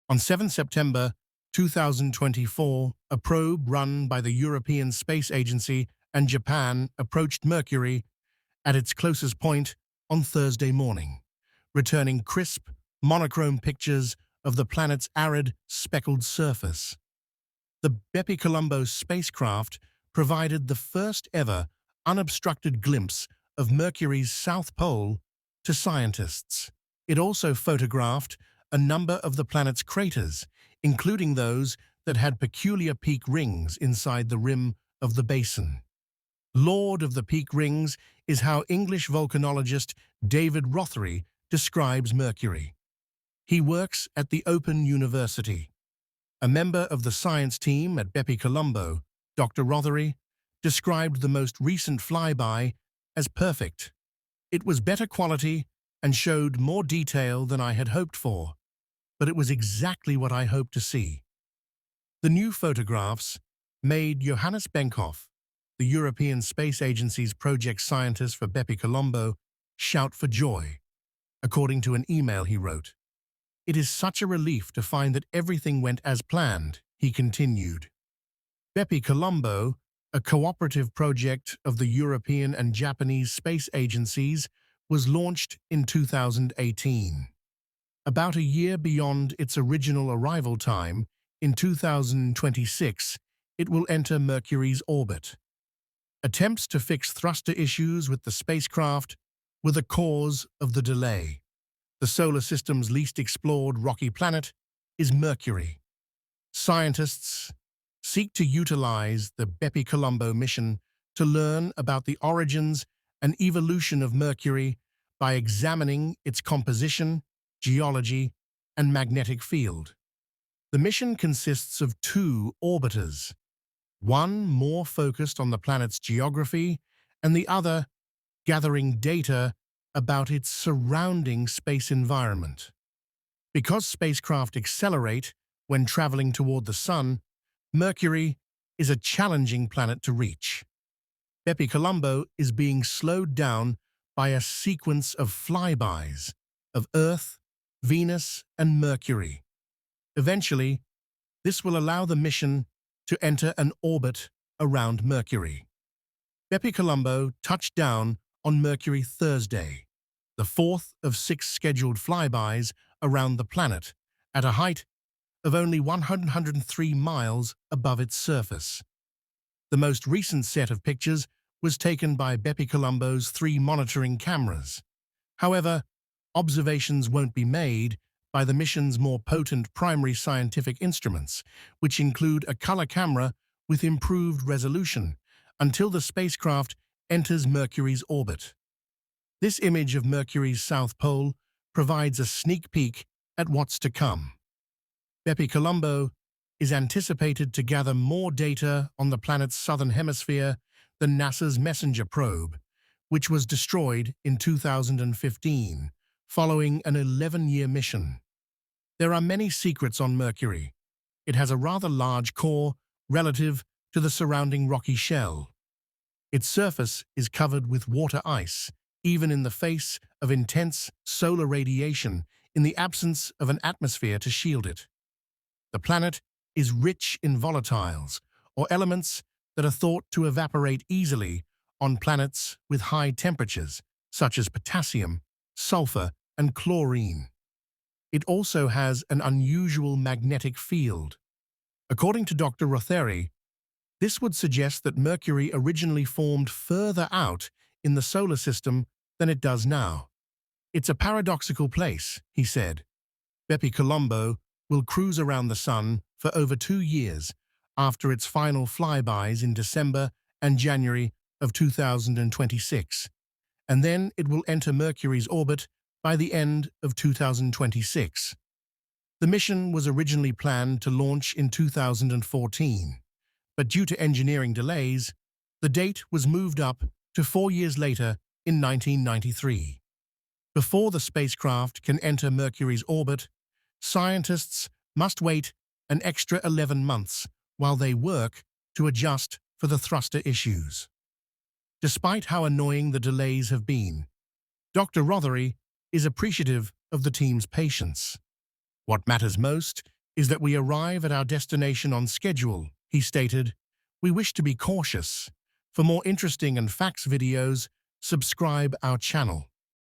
On 7 September 2024, a probe run by the European Space Agency and Japan approached Mercury at its closest point on Thursday morning, returning crisp, monochrome pictures of the planet's arid, speckled surface. The Bepi-Colombo spacecraft provided the first-ever unobstructed glimpse of Mercury's south pole to scientists. It also photographed a number of the planet's craters, including those that had peculiar peak rings inside the rim of the basin. Lord of the Peak Rings is how English volcanologist David Rothery describes Mercury. He works at the Open University. A member of the science team at Bepi-Colombo, Dr. Rothery, described the most recent flyby as perfect. It was better quality and showed more detail than I had hoped for, but it was exactly what I hoped to see. The new photographs made Johannes Benkhoff, the European Space Agency's project scientist for Bepi-Colombo, shout for joy, according to an email he wrote. "It is such a relief to find that everything went as planned," he continued. Bepi-Colombo, a cooperative project of the European and Japanese space agencies, was launched in 2018. About a year beyond its original arrival time, in 2026, it will enter Mercury's orbit. Attempts to fix thruster issues with the spacecraft were the cause of the delay. The solar system's least explored rocky planet is Mercury. Scientists seek to utilize the Bepi-Colombo mission to learn about the origins and evolution of Mercury by examining its composition, geology, and magnetic field. The mission consists of two orbiters, one more focused on the planet's geography and the other gathering data about its surrounding space environment. Because spacecraft accelerate when traveling toward the Sun, Mercury is a challenging planet to reach. Bepi-Colombo is being slowed down by a sequence of flybys of Earth, Venus, and Mercury. Eventually, this will allow the mission to enter an orbit around Mercury. Bepi-Colombo touched down on Mercury Thursday, the fourth of 6 scheduled flybys around the planet, at a height of only 103 miles above its surface. The most recent set of pictures was taken by Bepi-Colombo's 3 monitoring cameras. However, observations won't be made by the mission's more potent primary scientific instruments, which include a color camera with improved resolution, until the spacecraft enters Mercury's orbit. This image of Mercury's south pole provides a sneak peek at what's to come. Bepi-Colombo is anticipated to gather more data on the planet's southern hemisphere than NASA's Messenger probe, which was destroyed in 2015, following an 11-year mission. There are many secrets on Mercury. It has a rather large core relative to the surrounding rocky shell. Its surface is covered with water ice, even in the face of intense solar radiation, in the absence of an atmosphere to shield it. The planet is rich in volatiles, or elements that are thought to evaporate easily on planets with high temperatures, such as potassium, sulfur, and chlorine. It also has an unusual magnetic field. According to Dr. Rothery, this would suggest that Mercury originally formed further out in the solar system than it does now. "It's a paradoxical place," he said. Bepi-Colombo will cruise around the Sun for over 2 years after its final flybys in December and January of 2026, and then it will enter Mercury's orbit by the end of 2026. The mission was originally planned to launch in 2014, but due to engineering delays, the date was moved up to 4 years later in 1993. Before the spacecraft can enter Mercury's orbit, scientists must wait an extra 11 months while they work to adjust for the thruster issues. Despite how annoying the delays have been, Dr. Rothery is appreciative of the team's patience. What matters most is that we arrive at our destination on schedule, he stated. We wish to be cautious. For more interesting and facts videos, subscribe our channel.